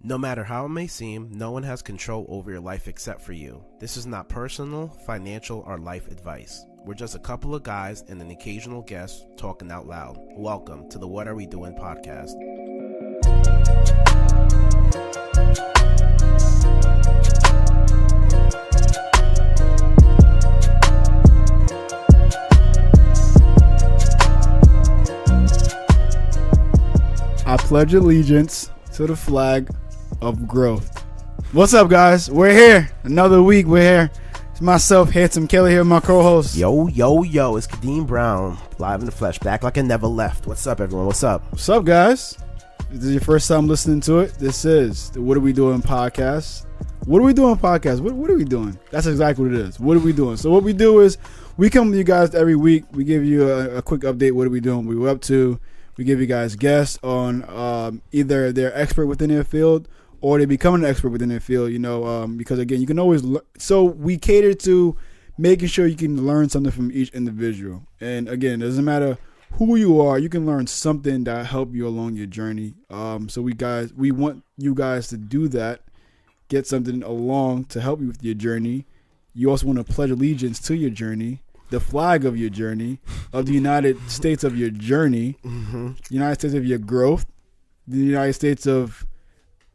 No matter how it may seem, no one has control over your life except for you. This is not personal, financial, or life advice. We're just a couple of guys and an occasional guest talking out loud. Welcome to the What Are We Doing podcast. I pledge allegiance to the flag of growth. What's up, guys? We're here. Another week. We're here. It's myself, Handsome Kelly, here, my co-host. Yo, it's Kadeem Brown, live in the flesh, back like I never left. What's up, everyone? What's up? What's up, guys? If this is your first time listening to it, this is the What Are We Doing podcast. What are we doing podcast? What are we doing? That's exactly what it is. What are we doing? So what we do is we come to you guys every week. We give you a quick update. What are we doing? What we're up to. We give you guys guests on either they're expert within their field or they become an expert within their field, because, again, you can always so we cater to making sure you can learn something from each individual. And, again, it doesn't matter who you are. You can learn something that help you along your journey. So we want you guys to do that, get something along to help you with your journey. You also want to pledge allegiance to your journey, the flag of your journey, of the United States of your journey, the United States of your growth, the United States of,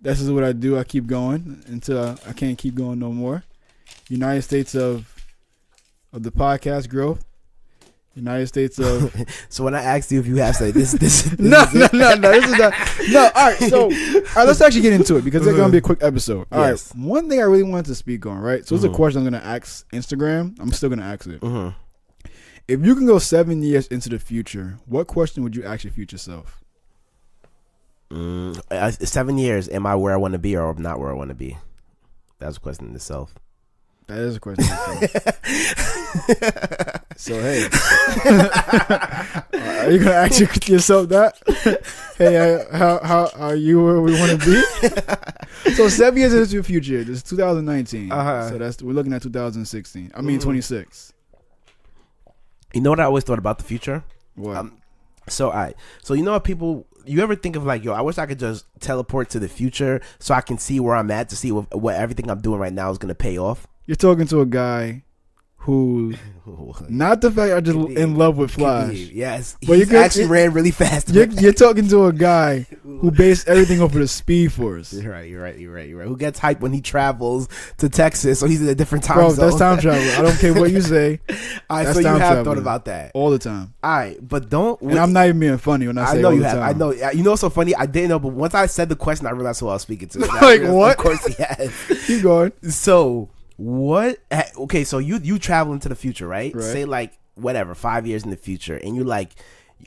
this is what I do, I keep going until I can't keep going no more. United States of the podcast growth, United States of... So when I asked you if you have say this No, this is not. No, all right, let's actually get into it because it's going to be a quick episode. All right, one thing I really wanted to speak on, right? So it's a question I'm going to ask Instagram. I'm still going to ask it. If you can go 7 years into the future, what question would you ask your future self? 7 years, am I where I want to be or am not where I want to be? That's a question in itself. That is a question in itself. So, hey. Are you going to ask yourself that? Hey, how are you where we want to be? So 7 years into the future, this is 2019. So we're looking at 2016. 26. You know what I always thought about the future? What? So you know what people, you ever think of like, yo, I wish I could just teleport to the future so I can see where I'm at to see what everything I'm doing right now is going to pay off? You're talking to a guy who, not the fact I'm just in love with Flash. Yes, but he actually ran really fast. You're talking to a guy who based everything off of the Speed Force. You're right. Who gets hyped when he travels to Texas, so he's in a different time zone. Bro, that's time travel. I don't care what you say. All right, so you have thought about that all the time. All right, but don't. And I'm not even being funny when I say. I know all you the have. time. I know. You know what's so funny? I didn't know, but once I said the question, I realized who I was speaking to. Like what? Of course he has. Keep going. So. What? Okay, so you travel into the future, right? Say like whatever 5 years in the future, and you're like,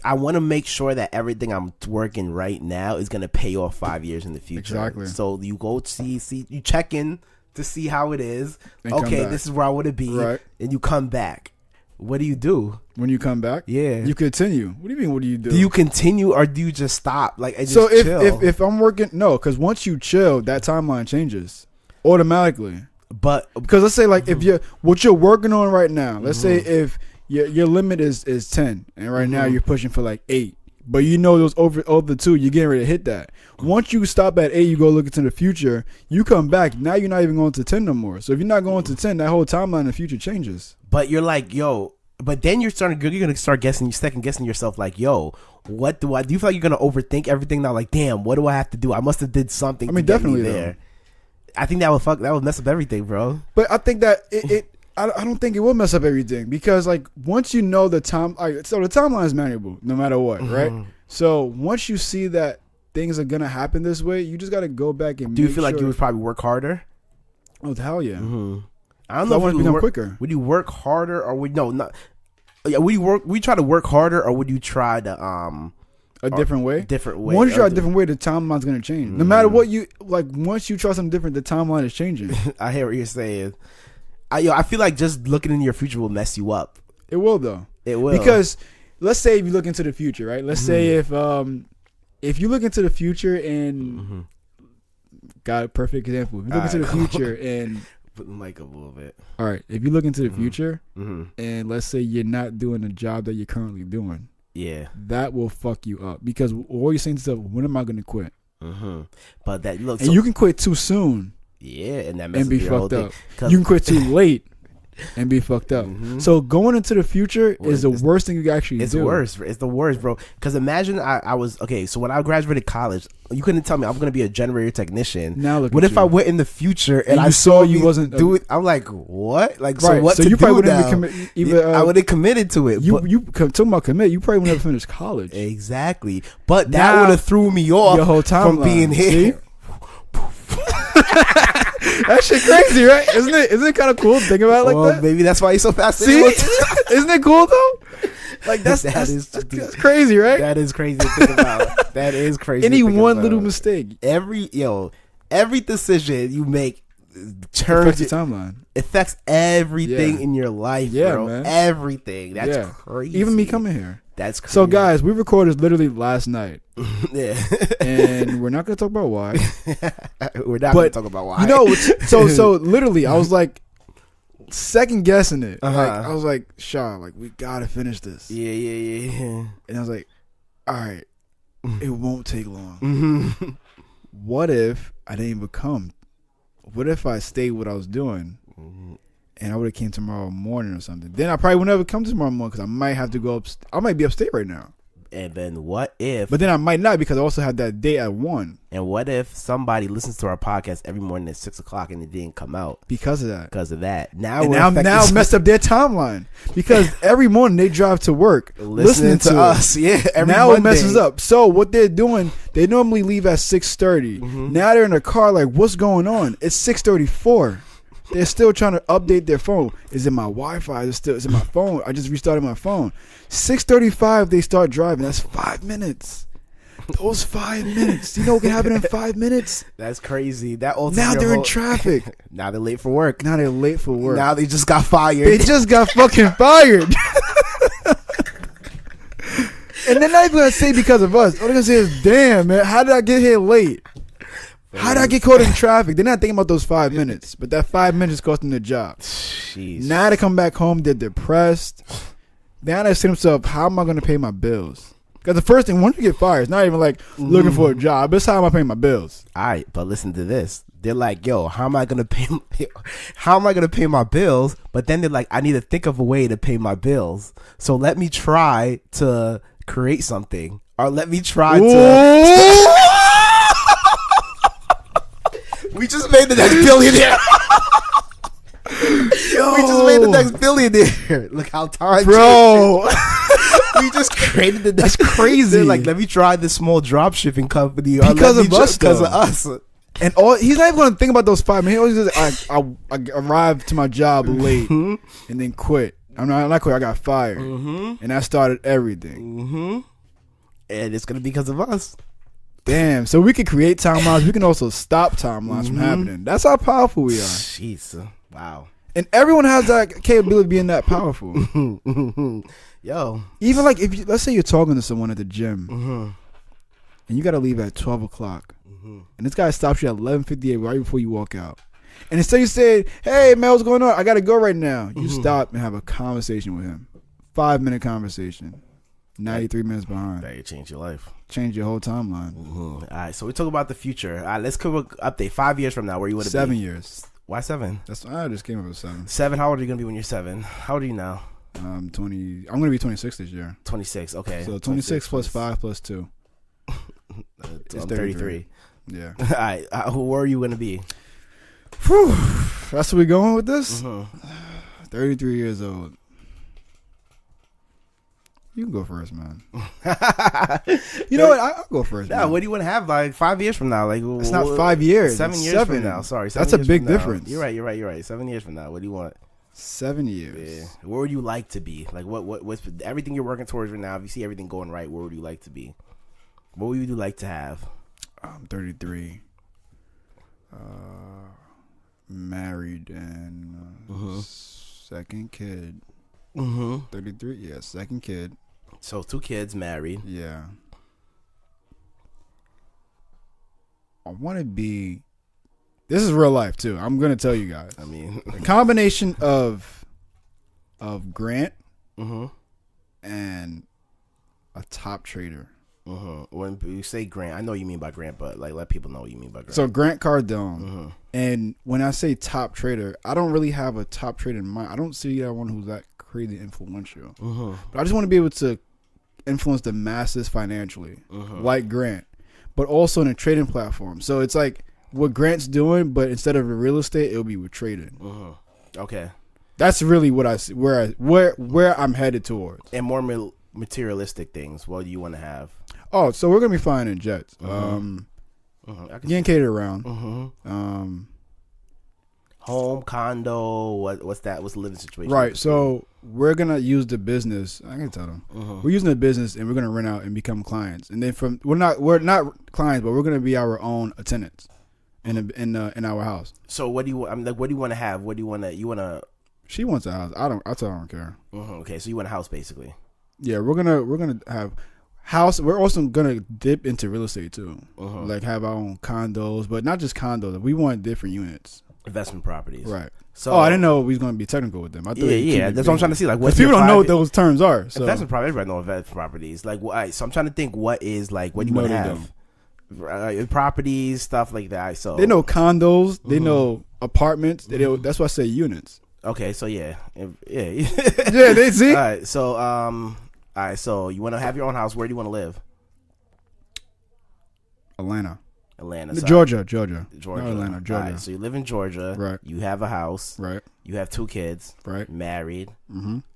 I want to make sure that everything I'm working right now is gonna pay off 5 years in the future. Exactly. So you go see you check in to see how it is. And okay, this is where I want to be. Right. And you come back. What do you do when you come back? Yeah, you continue. What do you mean? What do you do? Do you continue or do you just stop? Like and so just chill? if I'm working, no, because once you chill, that timeline changes automatically. But because let's say like if you're what you're working on right now, let's say if your limit is 10 and right now you're pushing for like 8, but you know those over 2 you're getting ready to hit that. Once you stop at 8, you go look into the future, you come back, now you're not even going to 10 no more. So if you're not going to 10, that whole timeline in the future changes. But you're like, yo, but then you're gonna start second guessing yourself like, yo, what do you feel like you're gonna overthink everything now? Like, damn, what do I have to do? I must have did something. I mean, definitely there. Though. I think that would mess up everything, bro. But I think that I don't think it will mess up everything because like once you know the time, so the timeline is manageable no matter what, right? So once you see that things are gonna happen this way, you just gotta go back and. Do you feel like you would probably work harder? Oh hell yeah! I don't know. I want to become quicker. Would you work harder or would not? Yeah, would you try to work harder or would you try to a different way? Different way. Once you try a different way, the timeline's going to change. No matter what you, like, once you try something different, the timeline is changing. I hear what you're saying. I feel like just looking into your future will mess you up. It will, though. It will. Because, let's say if you look into the future, right? Let's say if you look into the future and, got a perfect example. If you look into the future and... Put the mic up a little bit. All right. If you look into the future and let's say you're not doing the job that you're currently doing. Yeah, that will fuck you up because all you're saying to yourself, when am I going to quit? But that look, and you can quit too soon. Yeah, and that And be messes your whole fucked thing. up. You can quit too late and be fucked up. So going into the future is the worst thing you can actually do. It's worse. It's the worst, bro. Because imagine I was okay. So when I graduated college, you couldn't tell me I'm going to be a generator technician. Now look. What at if you. I went in the future and you I saw you me wasn't do it? I'm like, what? Like, so Right, what? so to you do probably wouldn't now? even commit. Either I would have committed to it. talking about commit. You probably wouldn't have finished college. Exactly. But Now, that would have threw me off your whole from timeline. being here. That shit crazy, right? Isn't it? Isn't it kind of cool to think about it like Well, that? maybe that's why you're so See, fascinated. isn't it cool though? Like that's crazy, right? That is crazy to think about. That is crazy. Any to think one about. little mistake every decision you make affects the timeline. affects everything Yeah. in your life, Yeah, bro. man. Everything. That's Yeah. crazy. Even me coming here. That's crazy. So guys, we recorded literally last night, yeah. and we're not gonna talk about why. We're not gonna talk about why. You know, so literally, I was like second guessing it. Like, I was like, Shaw, like we gotta finish this. Yeah. And I was like, all right, it won't take long. Mm-hmm. What if I didn't even come? What if I stayed what I was doing, and I would have came tomorrow morning or something? Then I probably would never come tomorrow morning because I might have to go up. I might be upstate right now. And then what if? But then I might not because I also had that day at 1. And what if somebody listens to our podcast every morning at 6:00 and it didn't come out Because of that. because of that? Now messed up their timeline because every morning they drive to work listening to us. Yeah, every now Monday. it messes up. So what they're doing, they normally leave at 6:30. Now they're in the car like, what's going on? It's 6:34. They're still trying to update their phone. Is it my Wi-Fi? Is it my phone? I just restarted my phone. 6:35 they start driving. That's 5 minutes. Those 5 minutes. You know what can happen in 5 minutes? That's crazy. That alters Now your they're in whole- traffic. Now they're late for work. Now they're late for work. Now they just got fired. They just got fucking fired. And they're not even gonna say because of us. All they're gonna say is, damn, man, how did I get here late? How did I get caught in traffic? They're not thinking about those 5 minutes, but that 5 minutes cost them their job. Jeez. Now they come back home, they're depressed. Now they say to themselves, how am I going to pay my bills? Because the first thing, once you get fired, it's not even like looking for a job. It's how am I paying my bills? All right, but listen to this. They're like, yo, how am I gonna pay? How am I gonna pay my bills? But then they're like, I need to think of a way to pay my bills. So let me try to create something, or let me try to. We just made the next billionaire. We just made the next billionaire. Look how time, Bro. We just created the next. That's crazy. They're like, let me try this small drop shipping company, or Because let me of us, because of though. us. And he's not even going to think about those 5 minutes. He always says, I arrived to my job late and then quit. I'm not quit. I got fired. And that started everything. And it's going to be because of us. Damn. So we can create timelines. We can also stop timelines from happening. That's how powerful we are. Jeez. Wow. And everyone has that capability of being that powerful. Yo. Even like if let's say you're talking to someone at the gym and you got to leave at 12 o'clock and this guy stops you at 11:58 right before you walk out. And instead you say, hey man, what's going on? I got to go right now. You stop and have a conversation with him. 5-minute conversation. 93 minutes behind. That changed your life. Change your whole timeline. All right. So we talk about the future. All right. Let's cover update 5 years from now. Where you want to be? 7 years. Why 7? I just came up with 7. 7. How old are you going to be when you're 7? How old are you now? 20. I'm going to be 26 this year. 26. Okay. So 26 plus 5 plus 2. It's 33. Yeah. All right. Where are you going to be? Whew. That's where we're going with this? 33 years old. You can go first, man. You know what? I'll go first. Nah, man. what do you want to have like 5 years from now? Like It's not 5 years. 7 It's years 7. from now. Sorry, That's a 7 years big from now. difference. You're right. 7 years from now, what do you want? 7 years. Yeah. Where would you like to be? Like what's everything you're working towards right now? If you see everything going right, where would you like to be? What would you like to have? I'm 33. Married and second kid. 33. Yeah, second kid. So 2 kids, married. Yeah. I want to be. This is real life too. I'm gonna tell you guys. I mean, A combination of Grant mm-hmm. and a top trader. When you say Grant, I know what you mean by Grant, but like let people know what you mean by Grant. So Grant Cardone. And when I say top trader, I don't really have a top trader in mind. I don't see that one who's that crazy influential. But I just want to be able to influence the masses financially, like Grant, but also in a trading platform. So it's like what Grant's doing, but instead of real estate, it'll be with trading. Okay, that's really what I see. Where I'm headed towards, and more materialistic things. What do you want to have? Oh, so we're gonna be flying in jets. Getting catered around. Home, condo. What's that? What's the living situation? Right. So we're gonna use the business. I can tell them we're using the business, and we're gonna rent out and become clients. And then we're not clients, but we're gonna be our own tenants in our house. So what do you? I'm like, what do you want to have? What do you want to? You want to? She wants a house. I tell her I don't care. Okay, so you want a house, basically. Yeah, we're gonna have house. We're also gonna dip into real estate too, like have our own condos, but not just condos. We want different units, investment properties. Right. So I didn't know we was gonna be technical with them. I thought that's what I'm trying to see. Like, what people don't know what those terms are. So. Investment property. Everybody know investment properties. Like, so I'm trying to think what is like what do you want to have. Properties, stuff like that. So they know condos, they know apartments. That's why I say units. Okay, so yeah. Yeah, they see. All right, so you want to have your own house. Where do you want to live? Atlanta. Georgia. Not Atlanta, Georgia. All right, so you live in Georgia. Right. You have a house. Right. You have 2 kids. Right. Married.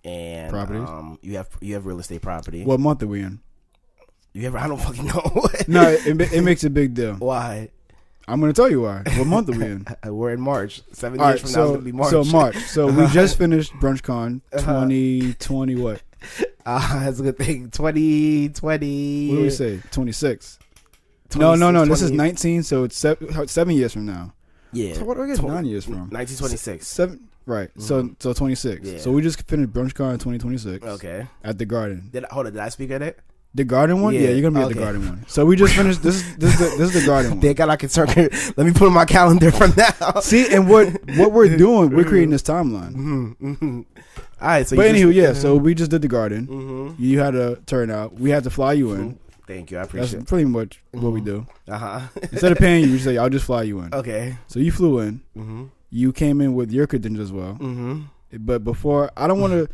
And properties. You have real estate property. What month are we in? I don't fucking know. No, it makes a big deal. Why? I'm going to tell you why. What month are we in? We're in March. 7 years from now, it's going to be March. So March. So we just finished BrunchCon 2020 what? That's a good thing. 2020. What do we say? 26. No. This is 19, so it's 7 years from now. Yeah. So what do I get 9 years from? 1926. 7. Right. So 26. Yeah. So we just finished BrunchCon 2026. Okay. At the Garden. Did I speak at it? The Garden one? Yeah, you're gonna be at the Garden one. So we just finished. This is the Garden one. They got like a circuit. Let me put on my calendar from now. See, and what we're doing, we're creating this timeline. All right. So, but anywho, yeah. So we just did the Garden. You had a turnout. We had to fly you in. Thank you. I appreciate it. That's pretty much what we do. Instead of paying you, we say, "I'll just fly you in." Okay. So you flew in. You came in with your credentials as well. But before, I don't want to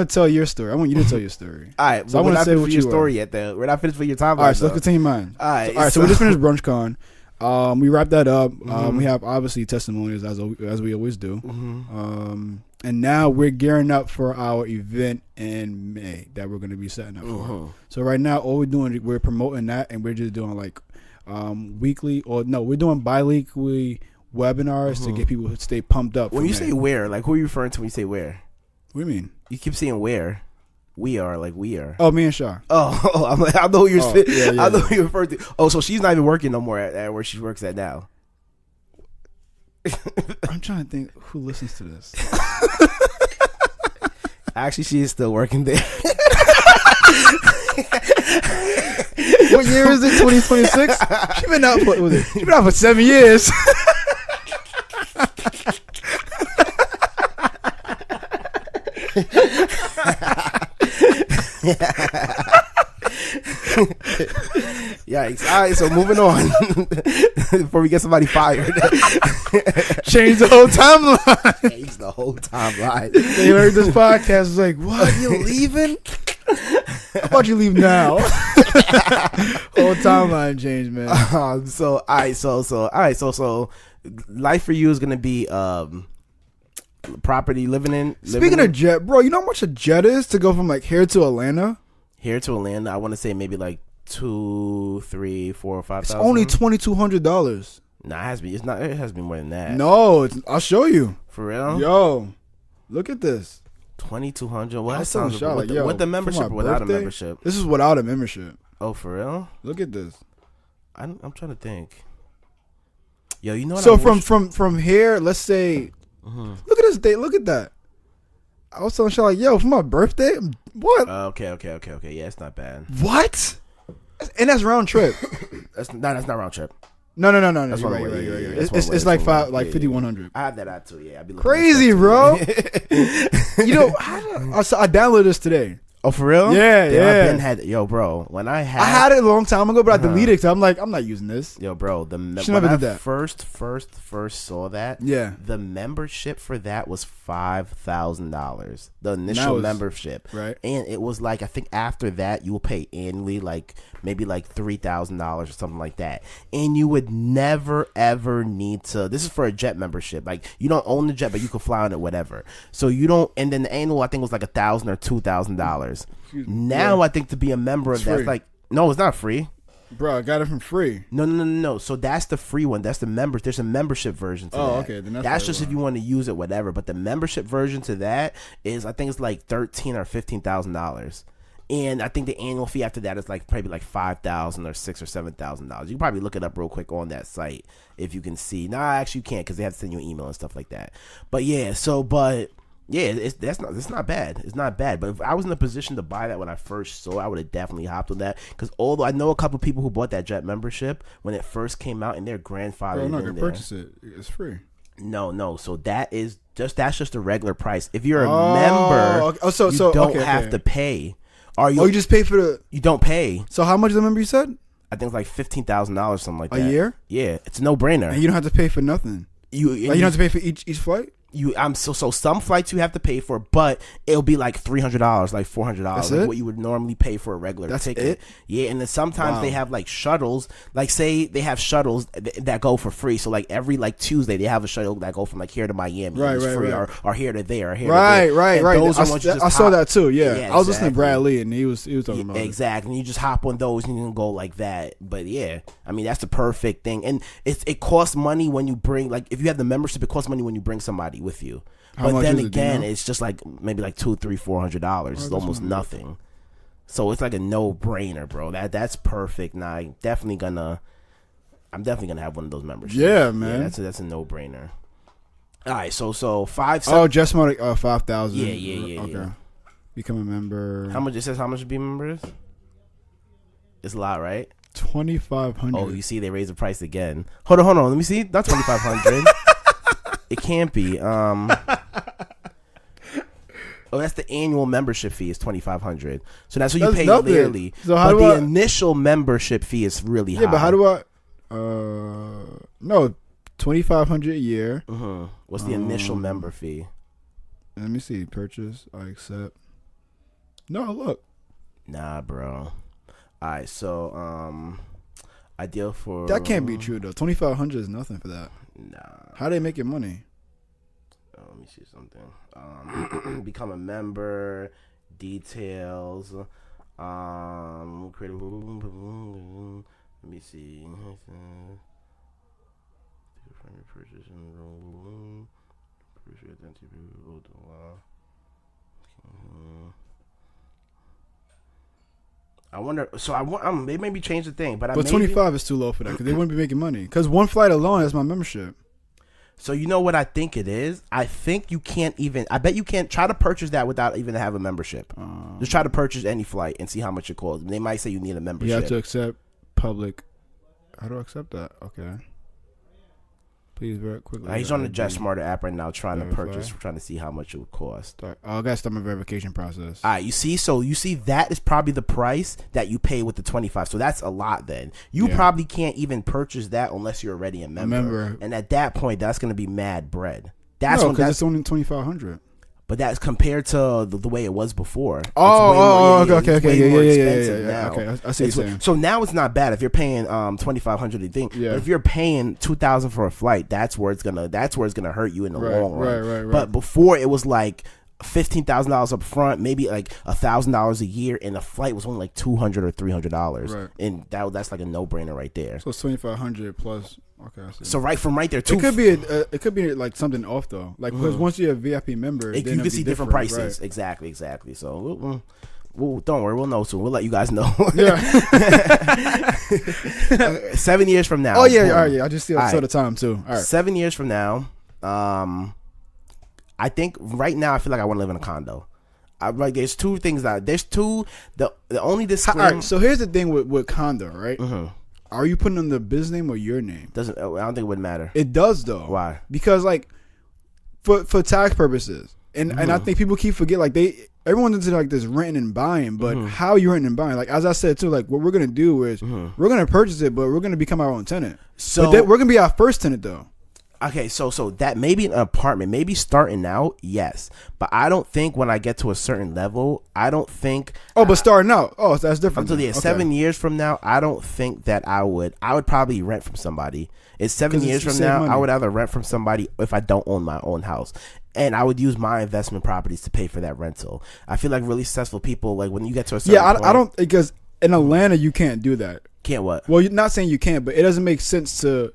tell your story. I want you to tell your story. All right. So I want to say what your story yet, though. We're not finished with your timeline. All right. So let's continue mine. All right. So we just finished BrunchCon. We wrapped that up. We have obviously testimonials as we always do. And now we're gearing up for our event in May that we're going to be setting up for. So right now, all we're doing, we're promoting that, and we're just doing like weekly we're doing bi-weekly webinars to get people to stay pumped up. When you say where, like who are you referring to when you say where? What do you mean? You keep saying where. We are. Oh, me and Shaw. Oh, I'm like, I know who you're I know who you're referring to. Oh, so she's not even working no more at where she works at now. I'm trying to think who listens to this. Actually, she is still working there. What year is it? 2026? She's been out for 7 years. Yikes. All right, so moving on before we get somebody fired. Change the whole timeline. Change the whole timeline. They heard this podcast, was like, what, you leaving? How about you leave now? Whole timeline change, man. So life for you is gonna be property living in. Speaking of jet, bro, you know how much a jet is to go from like here to Atlanta? Here to Atlanta, I want to say maybe like 2, 3, 4, or 5,000. It's only $2,200. Nah, it has to be. It's not. It has to be more than that. No, I'll show you. For real? Yo, look at this. 2,200. Well, that sounds with the membership or without a membership? This is without a membership. Oh, for real? Look at this. I'm trying to think. Yo, you know what? So from here, let's say, look at this date. Look at that. I was telling Shaw like, yo, for my birthday, what? Okay. Yeah, it's not bad. What? And that's round trip. That's not round trip. No. That's right. It's like 5,100. I have that out too. Yeah, I'd be crazy, bro. You know, I downloaded this today. Oh, for real? Yeah, Damn, yeah. I've been had bro. When I had it a long time ago, but I deleted it because I'm like, I'm not using this. Yo, bro, when never I did that. first saw that, Yeah. the membership for that was $5,000. The initial membership, right? And it was like, I think after that you will pay annually, like maybe like $3,000 or something like that, and you would never ever need to. This is for a jet membership. Like you don't own the jet, but you can fly on it, whatever. So you don't. And then the annual, I think, was like $1,000 or $2,000. Now I think to be a member of that's like, no, it's not free. Bro, I got it from free. No. So that's the free one. That's the members. There's a membership version to that. Okay. Then that's just if you want to use it, whatever. But the membership version to that is, I think it's like $13,000 or $15,000. And I think the annual fee after that is like probably like $5,000 or $6,000 or $7,000. You can probably look it up real quick on that site if you can see. No, actually you can't, because they have to send you an email and stuff like that. But yeah, it's not bad. It's not bad. But if I was in a position to buy that when I first saw it, I would have definitely hopped on that. Because although I know a couple people who bought that jet membership when it first came out, and their grandfather. I'm not gonna purchase it. It's free. No. So that's just a regular price. If you're a member, you don't have to pay. You just pay for the. You don't pay. So how much is the member you said? I think it's like $15,000, something like that. A year? Yeah, it's a no brainer. And you don't have to pay for nothing. You don't have to pay for each flight. So some flights you have to pay for, but it'll be like $300, like $400, like what you would normally pay for a regular ticket. It? Yeah, and then sometimes they have like shuttles. Like say they have shuttles that go for free. So like every like Tuesday they have a shuttle that go from like here to Miami, right, free, right. Or here to there, or here right, to there. Right. I saw that too. Yeah, exactly. I was listening to Brad Lee, and he was talking about exactly. And you just hop on those and you can go like that. But yeah, I mean that's the perfect thing, and it costs money when you bring, like if you have the membership, it costs money when you bring somebody with you. But then again, it's just like maybe like $200-$400. It's almost nothing. So it's like a no brainer, bro. That's perfect. Now I'm definitely gonna have one of those memberships. Yeah, man. Yeah, that's a no brainer. All right, so 5. Just more 5,000. Yeah. Okay. Yeah. Become a member. How much it says? How much to be a member is? It's a lot, right? 2,500. Oh, you see, they raised the price again. Hold on. Let me see. Not 2,500. It can't be. Oh, that's the annual membership fee is $2,500. So that's what you pay yearly. So but the initial membership fee is really high. Yeah, but how do I? No, $2,500 a year. What's the initial member fee? Let me see. Purchase. I accept. No, look. Nah, bro. All right, so ideal for that can't be true though. $2,500 is nothing for that. Nah. How they making money? Let me see something. Become a member. Details. Create. Let me see. I wonder. So they maybe change the thing, but 25 is too low for that because they wouldn't be making money. Because one flight alone is my membership. So you know what I think it is? I think you can't even. I bet you can't try to purchase that without even having a membership. Just try to purchase any flight and see how much it costs. They might say you need a membership. You have to accept public. How do I accept that? Okay. Please very quickly. He's on the Jet Smarter app right now, trying to see how much it would cost. I gotta start my verification process. All right, you see that is probably the price that you pay with the 25. So that's a lot. Then you probably can't even purchase that unless you're already a member. And at that point, that's gonna be mad bread. Because it's only $2,500. But that's compared to the way it was before. Okay. Yeah. Okay, I see what you're saying. So now it's not bad if you're paying $2,500 a thing. Yeah. But if you're paying $2,000 for a flight, that's where it's gonna hurt you in the long run. Right. But before it was like $15,000 up front, maybe like $1,000 a year, and the flight was only like $200 or $300, right. And that's like a no brainer right there. So it's $2,500 plus. Okay, I see. So right there, too. It could be like something off though, like because once you're a VIP member, you can see different prices. Right. Exactly. So we'll don't worry, we'll know soon. We'll let you guys know. Yeah. 7 years from now. Oh yeah, all right. Yeah, I just saw the time too. All right. 7 years from now, I think right now I feel like I want to live in a condo. There's two things the only disclaimer. All right, so here's the thing with condo, right? Are you putting on the business name or your name? I don't think it would matter. It does though. Why? Because like for tax purposes, and I think people keep forget like everyone's into like this renting and buying, but how you renting and buying? Like as I said too, like what we're gonna do is we're gonna purchase it, but we're gonna become our own tenant. So we're gonna be our first tenant though. Okay, so that maybe an apartment, maybe starting out, yes, but I don't think when I get to a certain level, I don't think. Oh, but starting out, that's different. Until 7 years from now, I don't think that I would probably rent from somebody. It's 7 years from now, money. I would either rent from somebody if I don't own my own house. And I would use my investment properties to pay for that rental. I feel like really successful people, like when you get to a certain point, I don't, because in Atlanta you can't do that. Can't what? Well, you're not saying you can't, but it doesn't make sense to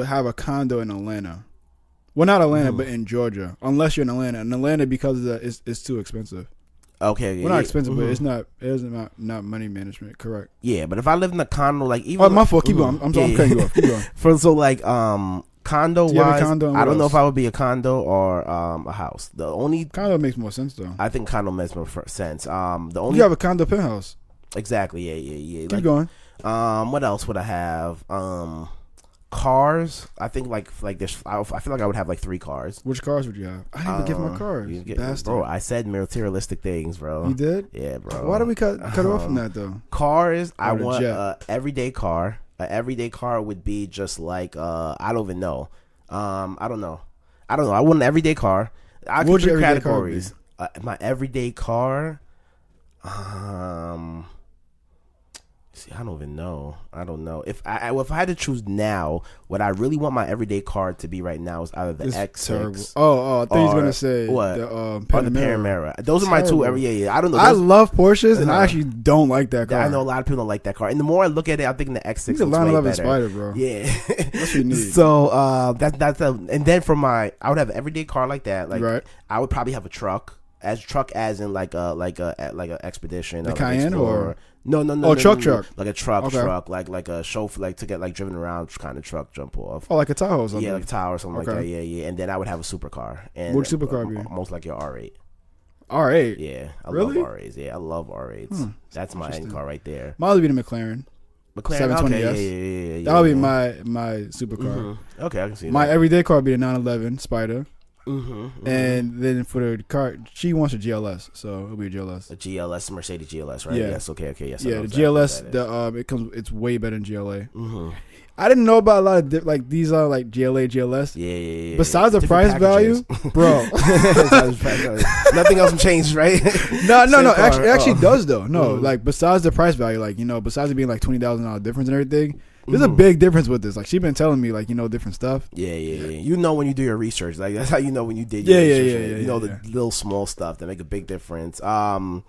have a condo in Atlanta. Well, not Atlanta, but in Georgia, unless you're in Atlanta. In Atlanta, because of that, it's too expensive. Okay, well, not expensive, but it's not. It isn't not money management. Correct. Yeah, but if I lived in a condo, like even. Oh, my fault. Keep going. I'm cutting you off. Keep going. Condo wise, I don't know if I would be a condo or a house. The only condo makes more sense though. I think condo makes more sense. The only you have a condo penthouse. Exactly. Yeah. Keep going. What else would I have? Cars. I think like this. I feel like I would have like 3 cars. Which cars would you have? I didn't even get my cars. Bro, I said materialistic things, bro. You did? Yeah, bro. Why did we cut off from that though? Cars. I want an everyday car. An everyday car would be just like I don't even know. I don't know. I want an everyday car. I could 3 categories. My everyday car. See, I don't even know. I don't know. If I had to choose now, what I really want my everyday car to be right now is either the X6. Oh, I thought you was gonna say what? The Panamera. Those are my 2 every. Yeah. I don't know. I love Porsches, and I actually don't like that car. I know a lot of people don't like that car, and the more I look at it, I'm thinking the X6 is way better. Spider, bro. Yeah, that's what you need. So and then for I would have an everyday car like that. Like right. I would probably have a truck. As in like a expedition. The Cayenne or no. Truck. Like a truck, like a chauffeur, like to get like driven around kind of truck jump off. Oh, like a Tahoe or something. Yeah, like a Tahoe or something like that. Yeah. And then I would have a supercar. And which supercar be? Most like your R8. R8. Yeah, I really? love R8s. Yeah, I love R8s. That's my end car right there. Mine would be the McLaren. 720S. Okay, yeah. That would be my supercar. Okay, I can see that. My everyday car would be the 911 Spider. And then for the car, she wants a GLS, so it'll be a GLS. A GLS, Mercedes GLS, right? Yeah. Yes. Okay. Yes. Yeah, the GLS. It's way better than GLA. I didn't know about a lot of like these are like GLA, GLS. Yeah. Besides the price value, bro. Nothing else changed, right? No. It actually does though. No, like besides the price value, like besides it being like $20,000 difference and everything. There's a big difference with this. Like she's been telling me, like different stuff. Yeah. You know when you do your research, like that's how you know when you did your research. Yeah. You know the little small stuff that make a big difference. Okay. All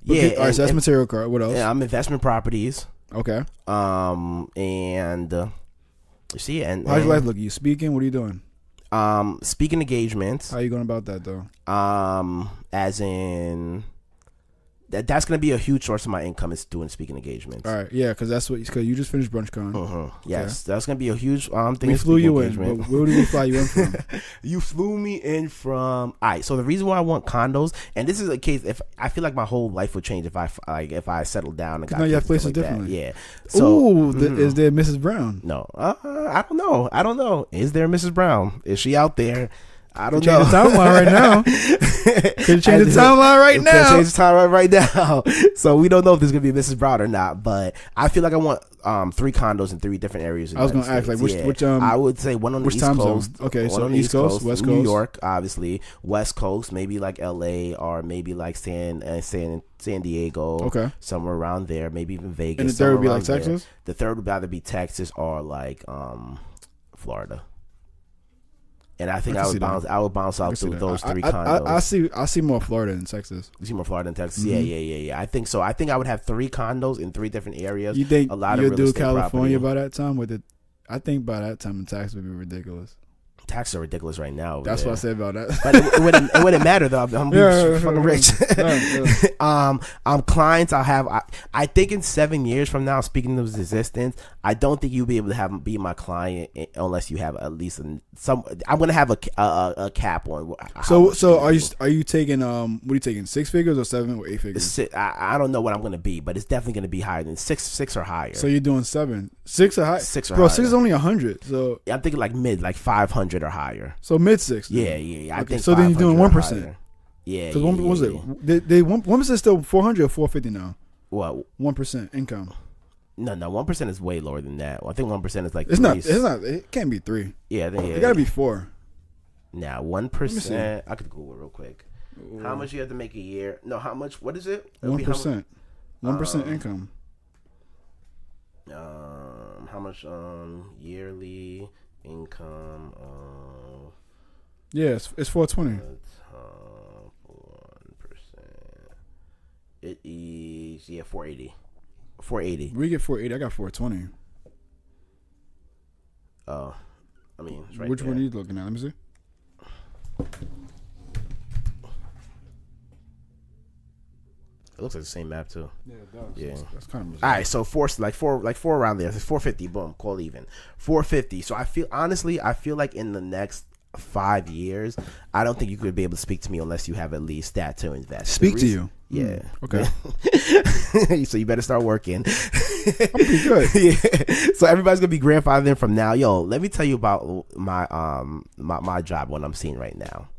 right, so that's material car. What else? Yeah, I'm investment properties. Okay. And you see, and how's your life look? You speaking? What are you doing? Speaking engagements. How are you going about that though? As in. That's going to be a huge source of my income is doing speaking engagements. All right, yeah, because you just finished BrunchCon. Yes, that's going to be a huge thing. We flew you in. Where did we fly you in from? You flew me in from. All right, so the reason why I want condos, and this is a case if I feel like my whole life would change if I settled down and got. No, you have places like differently. Yeah. So, is there Mrs. Brown? No, I don't know. Is there Mrs. Brown? Is she out there? I don't know. Change the timeline right now. Could change the timeline right now. Change the timeline right now. So we don't know if there's gonna be Mrs. Brown or not. But I feel like I want 3 condos in 3 different areas. I was gonna ask like which I would say one on the East Coast. Okay, so on East Coast, West Coast, New York, obviously. West Coast, maybe like LA or maybe like San Diego. Okay, somewhere around there. Maybe even Vegas. And the third would be like Texas. The third would either be Texas or like Florida. And I think I would bounce out through those 3 condos. I see more Florida than Texas. You see more Florida than Texas? Yeah. I think so. I think I would have 3 condos in 3 different areas. You think a lot you'll of real do estate California property. by that time? I think by that time the tax would be ridiculous. Taxes are ridiculous right now. That's what I said about that. But it wouldn't matter though. I'm fucking rich. Clients I'll have. I think in 7 years from now, speaking of existence, I don't think you'll be able to be my client unless you have at least some. I'm gonna have a cap on. So are you taking what are you taking 6 figures or 7 or 8 figures? I don't know what I'm gonna be, but it's definitely gonna be higher than six or higher. So you're doing 7, 6 or higher. 6 or bro, higher. 6 is only 100. So I'm thinking like 500 or higher. So mid 6. Yeah. I think so then you're doing 1%. Yeah. Because what was it? They 1% still 400 or 450 now. What? 1% income. No, 1% is way lower than that. I think 1% is like. It's not. It can't be 3. Yeah, it gotta be 4. Now 1%. I could Google it real quick. How much you have to make a year? No, how much? What is it? 1%. 1% income. How much? Yearly income. Yeah, it's 420. 1%. It is 480. 480. We get 480. I got 420. Oh, I mean, it's right which there. one are you looking at? Let me see. It looks like the same map too. Yeah, it does. Yeah, that's kind of. All right, so four around there. It's 450. Boom, call even. 450. So I feel like in the next 5 years, I don't think you could be able to speak to me unless you have at least that to invest. Speak to you. Yeah. Okay. So you better start working. I'm pretty good. Yeah. So everybody's gonna be grandfathered in from now. Yo, let me tell you about my job, what I'm seeing right now.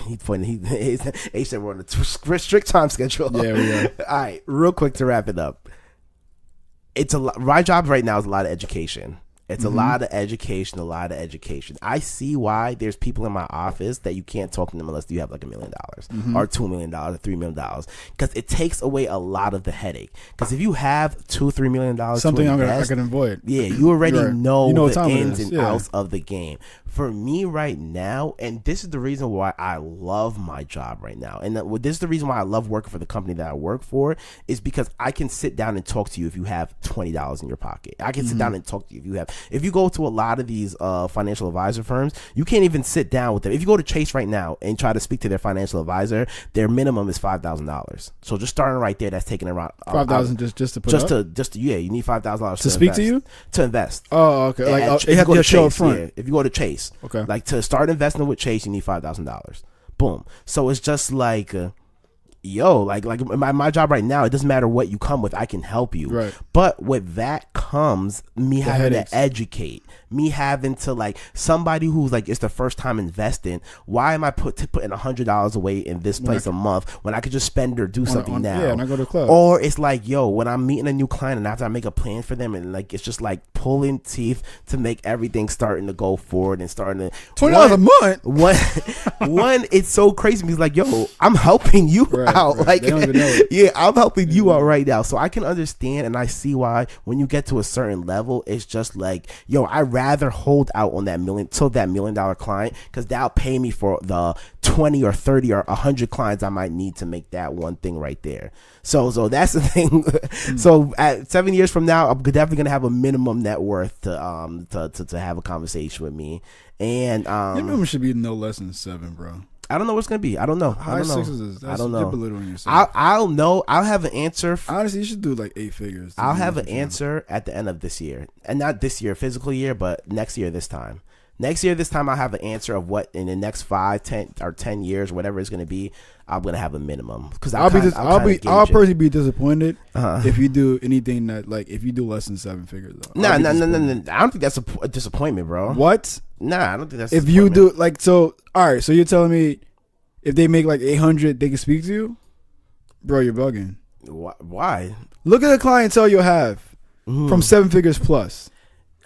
He said we're on a strict time schedule. Yeah, we are. All right, real quick to wrap it up. My job right now is a lot of education. It's a lot of education, I see why there's people in my office that you can't talk to them unless you have like $1 million or $2 million or $3 million, because it takes away a lot of the headache. Because if you have $2-3 million, something to invest, I can avoid. Yeah, you already know the ins and Yeah. outs of the game. For me right now, and this is the reason why I love my job right now, and this is the reason why I love working for the company that I work for, is because I can sit down and talk to you if you have $20 in your pocket. I can sit down and talk to you if you go to a lot of these financial advisor firms, you can't even sit down with them. If you go to Chase right now and try to speak to their financial advisor, their minimum is $5,000. So just starting right there, that's taking around $5,000 just to put up? You need $5,000 to speak to you, to invest. Oh, okay. Like they have to show up front. Yeah, if you go to Chase, okay, like to start investing with Chase, you need $5,000. Boom. So it's just like. Like my job right now, it doesn't matter what you come with, I can help you. Right. But with that comes me having headaches. to educate, me having to, like, somebody who's like, it's the first time investing. Why am I putting $100 away in this place a month when I could just spend or do something now? Yeah, and I go to the club. Or it's like, when I'm meeting a new client and after I make a plan for them, and like it's just like pulling teeth to make everything starting to go forward and starting to $20 a month. One, it's so crazy because like, I'm helping you out. Right. Like, they don't even know it. Yeah, I'm helping you out right now. So I can understand and I see why when you get to a certain level, it's just like, I'd rather hold out on that $1 million client, because that'll pay me for the 20 or 30 or 100 clients I might need to make that one thing right there. So that's the thing. So at 7 years from now, I'm definitely gonna have a minimum net worth to have a conversation with me. And your minimum should be no less than 7, bro. I don't know what's gonna be. I don't know. High sixes is, I don't know. You're belittling yourself. I'll know. I'll have an answer. Honestly, you should do like 8 figures. I'll have an answer at the end of this year, and not this year, physical year, but next year this time. Next year this time, I'll have an answer of what in the next 5, 10, or 10 years, whatever it's gonna be. I'm gonna have a minimum, because I'll personally be disappointed if you do anything that, like, if you do less than 7 figures. No. I don't think that's a disappointment, bro. What? Nah, I don't think that's. If you do like so, all right. So you're telling me if they make like 800, they can speak to you, bro? You're bugging. Why? Look at the clientele you'll have from 7 figures plus.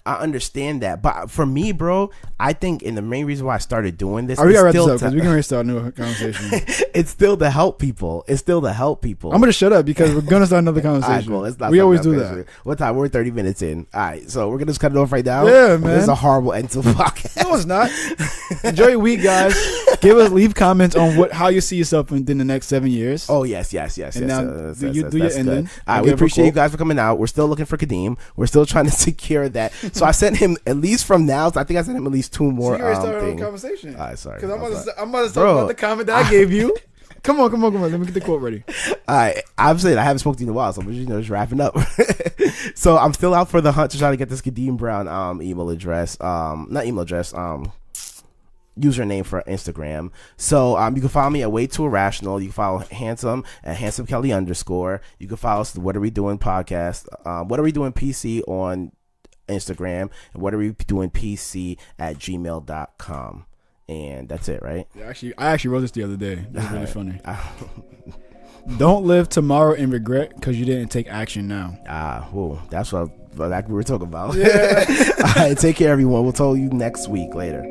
I understand that, but for me, bro, I think, and the main reason why I started doing this, we gotta wrap this up because we can already start a new conversation. It's still to help people. I'm gonna shut up because we're gonna start another conversation. Right, cool. We always do that. What time? We're 30 minutes in. All right, so we're gonna just cut it off right now. Yeah, man. This is a horrible end to the podcast. No, it's not. Enjoy your week, guys. Leave comments on how you see yourself within the next 7 years. Oh yes. And now do your ending. All right, we appreciate you guys for coming out. We're still looking for Kadeem. We're still trying to secure that. So I sent him at least from now. So I think I sent him at least 2 more. So you already started a conversation. All right, sorry. Because I'm about to talk about the comment that I gave you. Come on. Let me get the quote ready. All right, I'm saying I haven't spoken to you in a while, so we're just wrapping up. So I'm still out for the hunt to try to get this Kadeem Brown email address. Not email address. Username for Instagram. So you can follow me at Way Too Irrational. You can follow Hansome at Hansome Kelly _ You can follow us at What Are We Doing podcast. What Are We Doing PC on Instagram, and What Are We Doing PC at gmail.com. And that's it, right? I actually wrote this the other day. That's really funny. Don't live tomorrow in regret because you didn't take action now. Well, that's what we were talking about. Yeah. All right, take care, everyone. We'll tell you next week later.